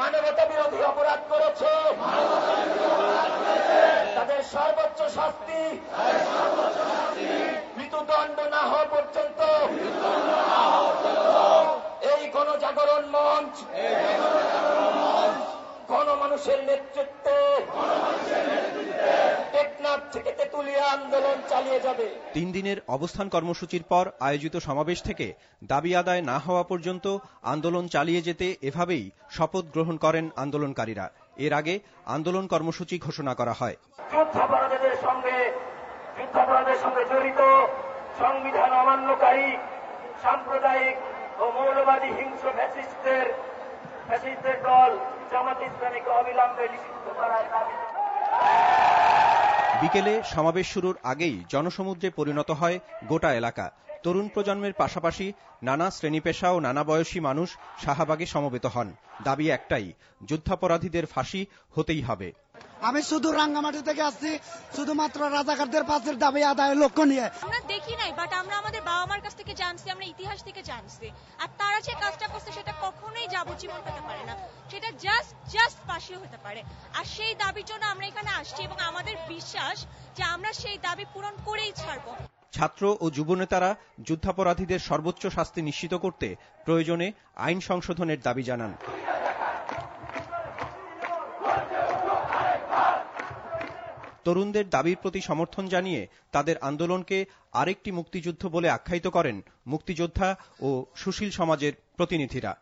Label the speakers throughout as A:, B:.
A: মানবতা বিরোধী অপরাধ করেছে, তাদের সর্বোচ্চ শাস্তি মৃত্যুদণ্ড না হওয়া পর্যন্ত এই গণজাগরণ মঞ্চ গণমানুষের নেতৃত্বে টেকনাফ থেকে তেতুলিয়া আন্দোলন চালিয়ে যাবে।
B: 3 দিনের অবস্থান কর্মসূচির পর আয়োজিত সমাবেশ থেকে দাবি আদায় না হওয়া পর্যন্ত আন্দোলন চালিয়ে যেতে এভাবেই শপথ গ্রহণ করেন আন্দোলনকারীরা। এর আগে আন্দোলন কর্মসূচি ঘোষণা করা হয়।
A: যুদ্ধাপরাধীদের সঙ্গে জড়িত, সংবিধান অমান্যকারী, সাম্প্রদায়িক ও মৌলবাদী হিংস্র ফ্যাসিস্টদের দল জামাত ইসলামীকে অবিলম্বে নিষিদ্ধ করার দাবি।
B: বিকেলে সমাবেশ শুরুর আগেই জনসমুদ্রে পরিণত হয় গোটা এলাকা। তরুণ প্রজন্মের পাশাপাশি নানা শ্রেণী পেশা ও নানা বয়সী মানুষ শাহবাগে সমবেত হন। দাবি একটাই, যুদ্ধাপরাধীদের ফাঁসি হতেই হবে।
C: আমি শুধু রাঙ্গামাটি থেকে আসছি, শুধুমাত্র রাজাকারদের ফাঁসির দাবি আদায়ের লক্ষ্য নিয়ে।
D: আমরা দেখি নাই, বাট আমরা আমাদের বাবা মার কাছ থেকে জানছি, আমরা ইতিহাস থেকে জানছি। আর তারা যে কাজটা করছে সেটা কখনোই যাবজ্জীবন হতে পারে না, সেটা জাস্ট ফাঁসি হতে পারে। আর সেই দাবির জন্য আমরা এখানে আসছি এবং আমাদের বিশ্বাস যে আমরা সেই দাবি পূরণ করেই ছাড়বো।
B: ছাত্র ও যুবনেতারা যুদ্ধাপরাধীদের সর্বোচ্চ শাস্তি নিশ্চিত করতে প্রয়োজনে আইন সংশোধনের দাবি জানান। তরুণদের দাবির প্রতি সমর্থন জানিয়ে তাদের আন্দোলনকে আরেকটি মুক্তিযুদ্ধ বলে আখ্যায়িত করেন মুক্তিযোদ্ধা ও সুশীল সমাজের প্রতিনিধিরা।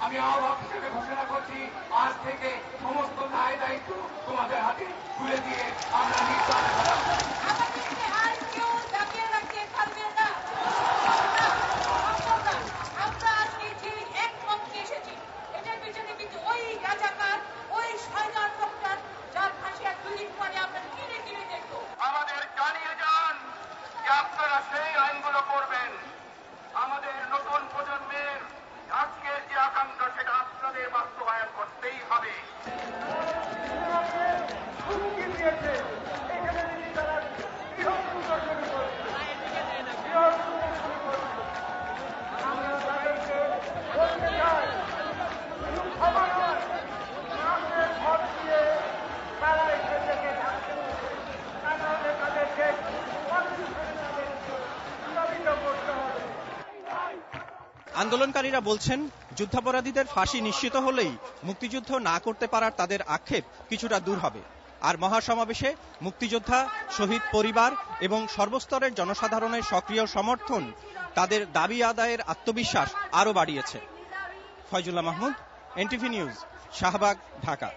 A: আমি আহ্বায়ক হিসেবে ঘোষণা করছি, আজ থেকে সমস্ত দায় দায়িত্ব তোমাদের হাতে তুলে দিয়ে আমরা নির্বাচন আমাদের জানিয়ে যান যে আপনারা সেই আইনগুলো করবেন। আমাদের নতুন প্রজন্মের আজকের যে আকাঙ্ক্ষা সেটা আপনাদের বাস্তবায়ন করতেই হবে।
B: আন্দোলনকারীরা বলছেন, যুদ্ধাপরাধীদের ফাঁসি নিশ্চিত হলেই মুক্তিযুদ্ধ না করতে পারার তাদের আক্ষেপ কিছুটা দূর হবে। আর মহাসমাবেশে মুক্তিযোদ্ধা, শহীদ পরিবার এবং সর্বস্তরের জনসাধারণের সক্রিয় সমর্থন তাদের দাবি আদায়ের আত্মবিশ্বাস আরও বাড়িয়েছে। Faizullah Mahmud, NTV news, Shahbag, Dhaka.